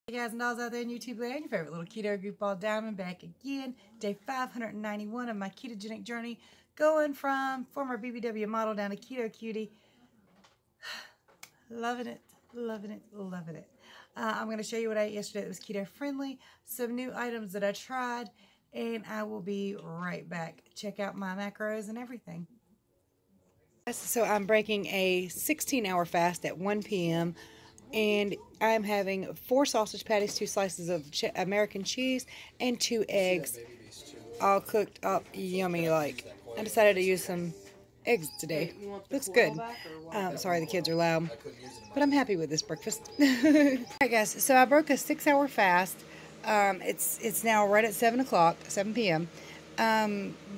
Hey guys and dolls out there in YouTube land, your favorite little keto goofball Diamond back again. Day 591 of my ketogenic journey, going from former BBW model down to keto cutie. Loving it, loving it, loving it. I'm going to show you what I ate yesterday that was keto friendly, some new items that I tried, and I will be right back. Check out my macros and everything. So I'm breaking a 16-hour fast at 1 p.m. and I'm having 4 sausage patties, 2 slices of American cheese, and 2 eggs, all cooked up yummy like. I decided to use some eggs today. Looks good. Sorry the kids are loud, but I'm happy with this breakfast. Alright guys, so I broke a 6-hour fast. It's now right at 7 p.m.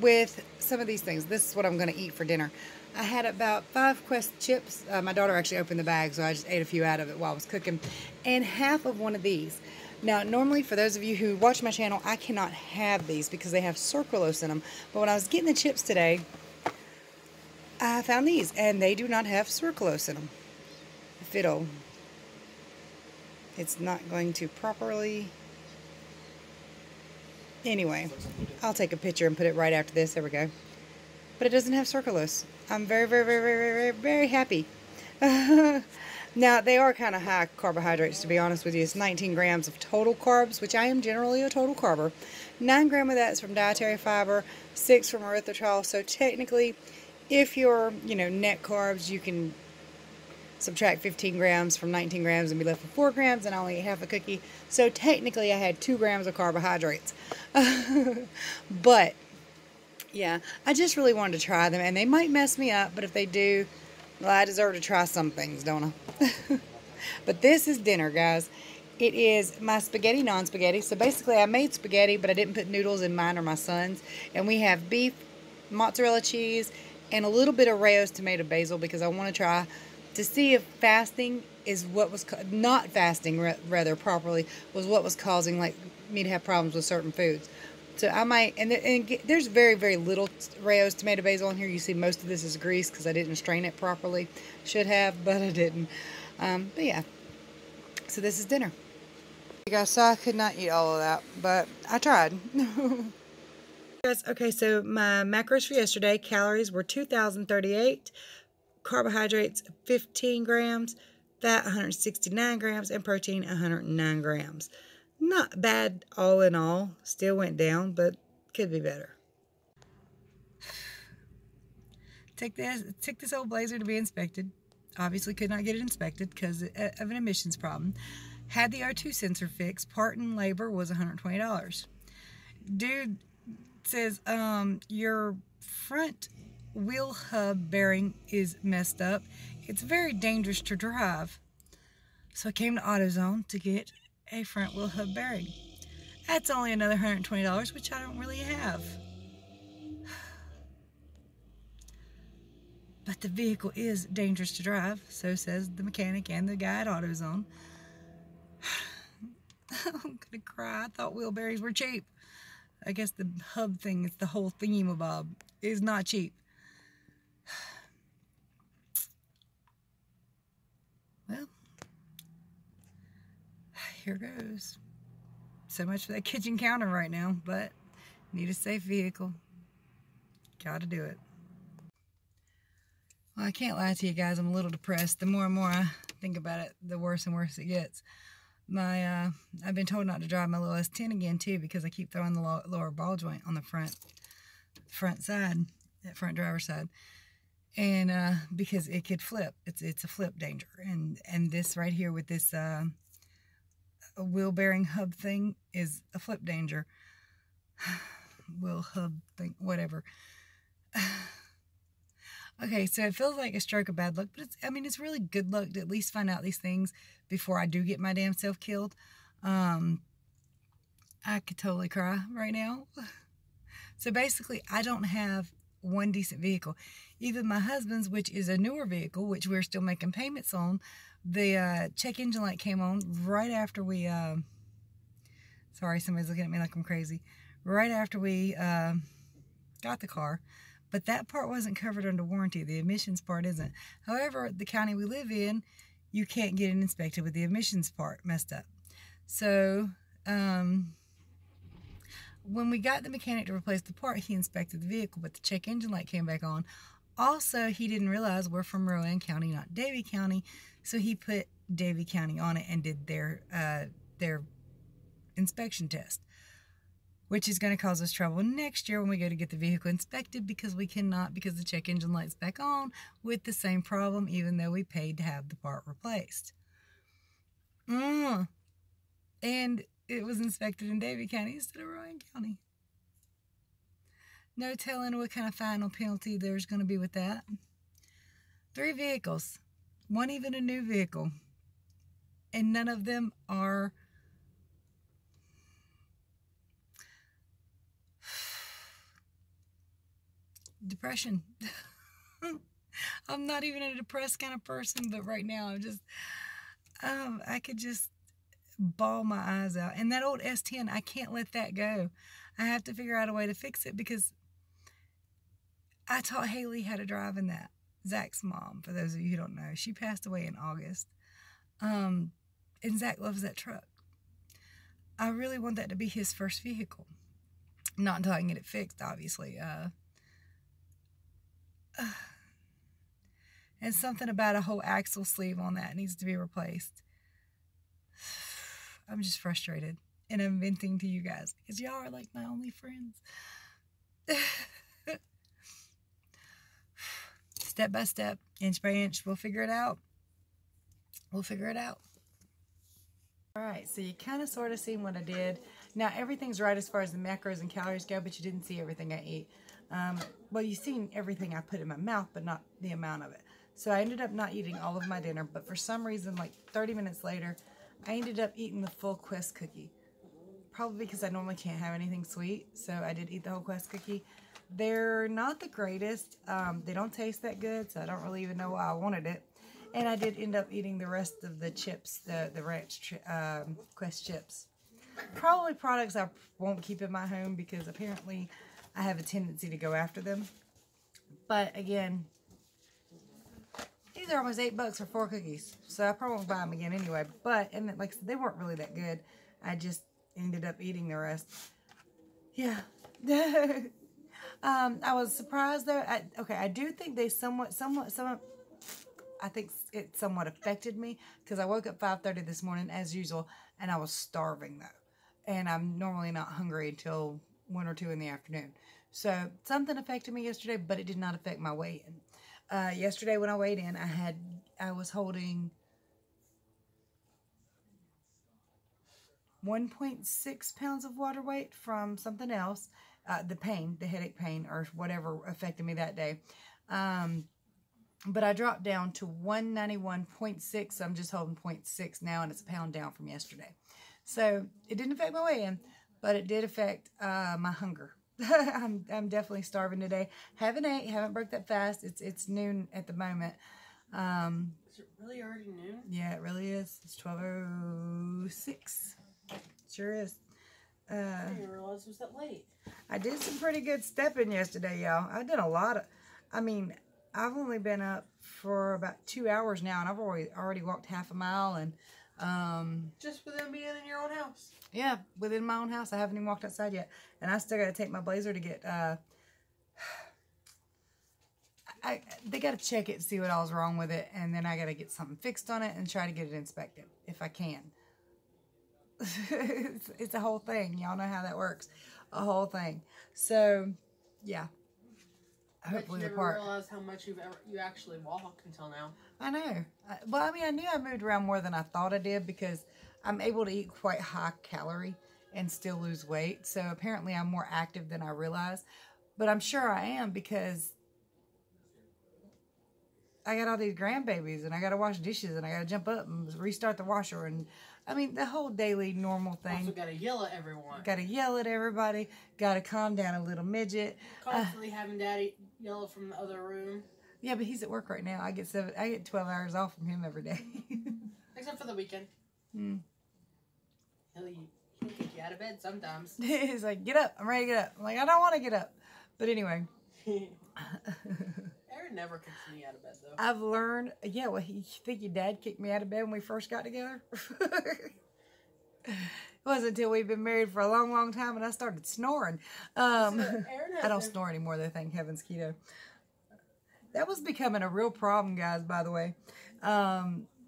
With some of these things. This is what I'm going to eat for dinner. I had about 5 Quest chips. My daughter actually opened the bag, so I just ate a few out of it while I was cooking. And half of one of these. Now, normally, for those of you who watch my channel, I cannot have these because they have sucralose in them. But when I was getting the chips today, I found these, and they do not have sucralose in them. It's not going to properly... Anyway, I'll take a picture and put it right after this. There we go. But it doesn't have sucralose. I'm very happy. Now, they are kind of high carbohydrates, to be honest with you. It's 19 grams of total carbs, which I am generally a total carber. 9 grams of that is from dietary fiber, 6 from erythritol. So technically, if you're, net carbs, you can subtract 15 grams from 19 grams and be left with 4 grams, and I only ate half a cookie. So technically, I had 2 grams of carbohydrates. But... yeah, I just really wanted to try them, and they might mess me up, but if they do, well, I deserve to try some things, don't I? But this is dinner, guys. It is my spaghetti non-spaghetti. So basically, I made spaghetti, but I didn't put noodles in mine or my son's. And we have beef, mozzarella cheese, and a little bit of Rayo's tomato basil because I want to try to see if fasting is what was, not fasting rather properly, was what was causing me to have problems with certain foods. So I might, and there's very little Rayo's tomato basil in here. You see most of this is grease because I didn't strain it properly. Should have, but I didn't. But yeah, so this is dinner. You guys saw I could not eat all of that, but I tried. Guys, okay, so my macros for yesterday, calories were 2,038, carbohydrates 15 grams, fat 169 grams, and protein 109 grams. Not bad all in all. Still went down, but could be better. Took this old Blazer to be inspected. Obviously could not get it inspected because of an emissions problem. Had the O2 sensor fixed. Part and labor was $120. Dude says, your front wheel hub bearing is messed up. It's very dangerous to drive. So I came to AutoZone to get a front wheel hub bearing. That's only another $120, which I don't really have. But the vehicle is dangerous to drive, so says the mechanic and the guy at AutoZone. I'm gonna cry. I thought wheel bearings were cheap. I guess the hub thing, it's the whole thingamabob, is not cheap. Well, here goes. So much for that kitchen counter right now, but need a safe vehicle. Gotta do it. Well, I can't lie to you guys, I'm a little depressed. The more and more I think about it, the worse and worse it gets. I've been told not to drive my little S10 again too because I keep throwing the lower ball joint on the front side, that front driver's side. And because it could flip. It's a flip danger. And this right here with this a wheel bearing hub thing is a flip danger. Wheel hub thing, whatever. Okay, so it feels like a stroke of bad luck, but it's really good luck to at least find out these things before I do get my damn self killed. I could totally cry right now. So basically, I don't have one decent vehicle. Even my husband's, which is a newer vehicle, which we're still making payments on, the check engine light came on right after we, sorry, somebody's looking at me like I'm crazy, right after we got the car, but that part wasn't covered under warranty. The emissions part isn't. However, the county we live in, you can't get it inspected with the emissions part messed up. So, when we got the mechanic to replace the part, he inspected the vehicle, but the check engine light came back on. Also, he didn't realize we're from Rowan County, not Davie County, so he put Davie County on it and did their inspection test, which is going to cause us trouble next year when we go to get the vehicle inspected, because we cannot, because the check engine light's back on with the same problem, even though we paid to have the part replaced. And it was inspected in Davie County instead of Rowan County. No telling what kind of final penalty there's going to be with that. 3 vehicles, one even a new vehicle, and none of them are depression. I'm not even a depressed kind of person, but right now I'm just, I could just bawl my eyes out. And that old S10, I can't let that go. I have to figure out a way to fix it, because I taught Haley how to drive in that. Zach's mom, for those of you who don't know, she passed away in August. And Zach loves that truck. I really want that to be his first vehicle. Not until I can get it fixed, obviously. And something about a whole axle sleeve on that needs to be replaced. I'm just frustrated, and I'm venting to you guys because y'all are like my only friends. Step by step, inch by inch, we'll figure it out. We'll figure it out. All right, so you kind of sort of seen what I did. Now, everything's right as far as the macros and calories go, but you didn't see everything I eat. Well, you've seen everything I put in my mouth, but not the amount of it. So I ended up not eating all of my dinner, but for some reason, like 30 minutes later, I ended up eating the full Quest cookie. Probably because I normally can't have anything sweet, so I did eat the whole Quest cookie. They're not the greatest. They don't taste that good, so I don't really even know why I wanted it. And I did end up eating the rest of the chips, the ranch Quest chips. Probably products I won't keep in my home because apparently I have a tendency to go after them. But again, these are almost $8 for 4 cookies, so I probably won't buy them again anyway. But, and like I said, they weren't really that good. I just ended up eating the rest. Yeah. I was surprised though. I do think they somewhat, I think it somewhat affected me because I woke up 5:30 this morning as usual, and I was starving though. And I'm normally not hungry until 1 or 2 in the afternoon. So something affected me yesterday, but it did not affect my weigh-in. Yesterday when I weighed in, I was holding 1.6 pounds of water weight from something else. The headache pain or whatever affected me that day. But I dropped down to 191.6. So I'm just holding 0.6 now, and it's a pound down from yesterday. So it didn't affect my weigh-in, but it did affect my hunger. I'm definitely starving today. Haven't ate, haven't broke that fast. It's noon at the moment. Is it really already noon? Yeah, it really is. It's 12:06. Sure is. I didn't even realize it was that late. I did some pretty good stepping yesterday, y'all. I did a lot of, I've only been up for about 2 hours now, and I've already walked half a mile, and just within being in your own house. Yeah, within my own house. I haven't even walked outside yet, and I still got to take my blazer to get. They got to check it and see what all's wrong with it, and then I got to get something fixed on it and try to get it inspected if I can. It's a whole thing. Y'all know how that works. A whole thing. So, yeah. Hopefully you never realized how much you actually walked until now. I know. Well, I knew I moved around more than I thought I did because I'm able to eat quite high calorie and still lose weight. So apparently I'm more active than I realized. But I'm sure I am because I got all these grandbabies and I got to wash dishes and I got to jump up and restart the washer. And the whole daily normal thing. Also got to yell at everyone. Got to yell at everybody. Got to calm down a little midget. Constantly having Daddy yell from the other room. Yeah, but he's at work right now. I get 12 hours off from him every day. Except for the weekend. He'll kick you out of bed sometimes. He's like, get up. I'm ready to get up. I'm like, I don't want to get up. But anyway. Aaron never kicks me out of bed, though. I've learned, you think your dad kicked me out of bed when we first got together? It wasn't until we've been married for a long, long time and I started snoring. I don't snore anymore, though, thank heavens, Keto. That was becoming a real problem, guys, by the way.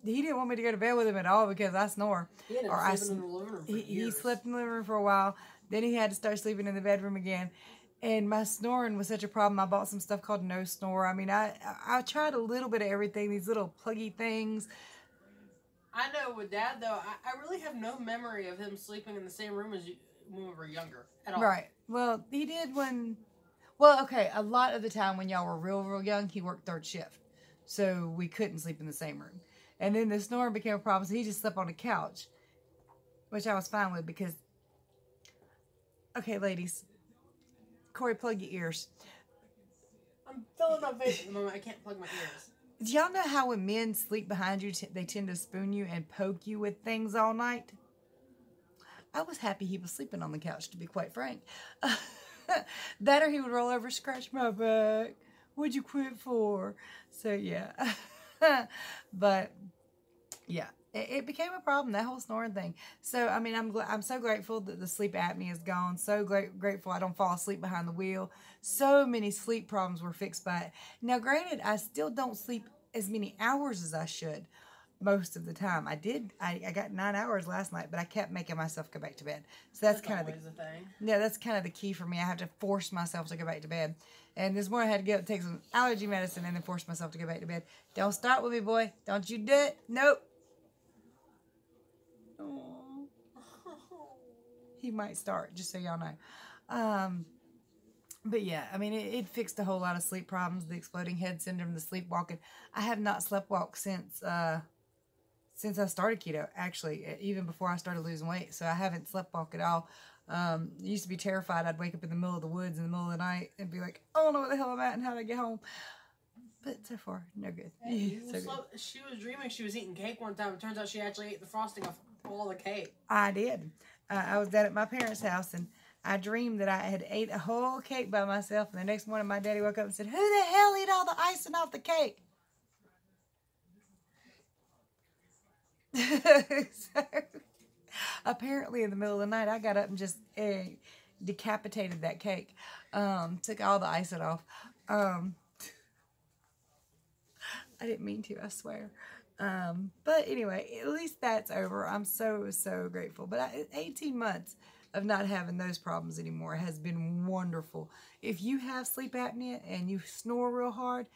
He didn't want me to go to bed with him at all because I snore. He ended up sleeping in the living room for years. He slept in the living room for a while. Then he had to start sleeping in the bedroom again. And my snoring was such a problem. I bought some stuff called No Snore. I mean, I tried a little bit of everything, these little pluggy things. I know with Dad, though, I really have no memory of him sleeping in the same room as you when we were younger at all. Right. Well, he did when... Well, okay, a lot of the time when y'all were real, real young, he worked third shift. So we couldn't sleep in the same room. And then the snoring became a problem, so he just slept on the couch. Which I was fine with because... Okay, ladies. Corey, plug your ears. I'm filling my face at the moment. I can't plug my ears. Do y'all know how when men sleep behind you, they tend to spoon you and poke you with things all night? I was happy he was sleeping on the couch, to be quite frank. That or he would roll over, scratch my back. What'd you quit for? So, yeah. But, yeah. It became a problem, that whole snoring thing. So, I mean, I'm so grateful that the sleep apnea is gone. So grateful I don't fall asleep behind the wheel. So many sleep problems were fixed by it. Now, granted, I still don't sleep as many hours as I should most of the time. I got 9 hours last night, but I kept making myself go back to bed. So that's kind of the thing. Yeah, that's kind of the key for me. I have to force myself to go back to bed. And this morning I had to get up, take some allergy medicine, and then force myself to go back to bed. Don't start with me, boy. Don't you do it. Nope. Aww. He might start, just so y'all know. But yeah, I mean, it fixed a whole lot of sleep problems, the exploding head syndrome, the sleepwalking. I have not sleptwalked since I started keto, actually, even before I started losing weight. So I haven't sleptwalked at all. Used to be terrified. I'd wake up in the middle of the woods in the middle of the night and be like, I don't know where the hell I'm at and how to get home. But so far, no good. She was dreaming she was eating cake one time. It turns out she actually ate the frosting off all the cake. I did. I was down at my parents' house, and I dreamed that I had ate a whole cake by myself. And the next morning, my daddy woke up and said, "Who the hell ate all the icing off the cake?" So, apparently, in the middle of the night, I got up and just decapitated that cake. Took all the icing off. I didn't mean to, I swear. But anyway, at least that's over. I'm so, so grateful. But 18 months of not having those problems anymore has been wonderful. If you have sleep apnea and you snore real hard,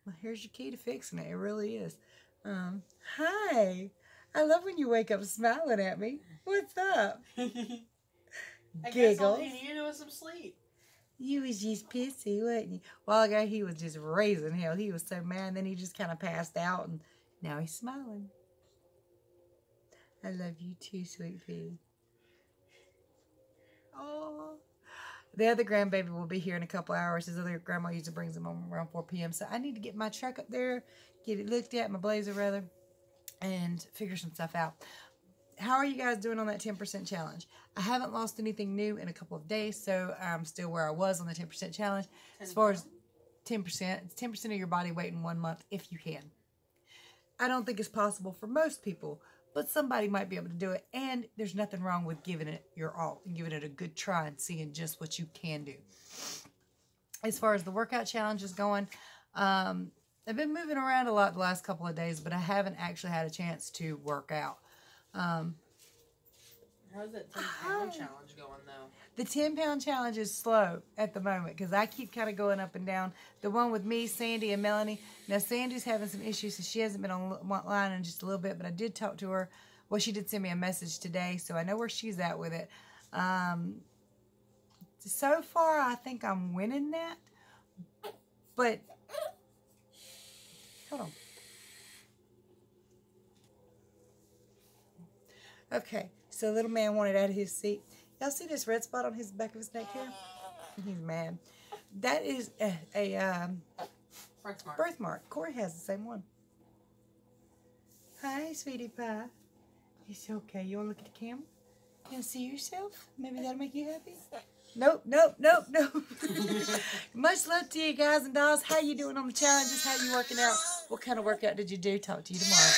well, here's your key to fixing it. It really is. Hi. I love when you wake up smiling at me. What's up? I guess all he needed was some sleep. You was just pissy, wasn't you? A while ago, he was just raising hell. He was so mad, and then he just kind of passed out, and now he's smiling. I love you too, sweet pea. Oh. The other grandbaby will be here in a couple hours. His other grandma usually brings him home around 4 p.m., so I need to get my truck up there, get it looked at, my Blazer rather, and figure some stuff out. How are you guys doing on that 10% challenge? I haven't lost anything new in a couple of days, so I'm still where I was on the 10% challenge. As far as 10%, it's 10% of your body weight in 1 month if you can. I don't think it's possible for most people, but somebody might be able to do it, and there's nothing wrong with giving it your all and giving it a good try and seeing just what you can do. As far as the workout challenge is going, I've been moving around a lot the last couple of days, but I haven't actually had a chance to work out. How's that 10-pound challenge going, though? The 10-pound challenge is slow at the moment because I keep kind of going up and down. The one with me, Sandy, and Melanie. Now, Sandy's having some issues, so she hasn't been online in just a little bit, but I did talk to her. Well, she did send me a message today, so I know where she's at with it. So far, I think I'm winning that, but hold on. Okay, so little man wanted out of his seat. Y'all see this red spot on his back of his neck here? He's mad. That is a birthmark. Corey has the same one. Hi, sweetie pie. It's okay. You want to look at the camera? You want to see yourself? Maybe that'll make you happy? Nope. Much love to you guys and dolls. How you doing on the challenges? How you working out? What kind of workout did you do? Talk to you tomorrow.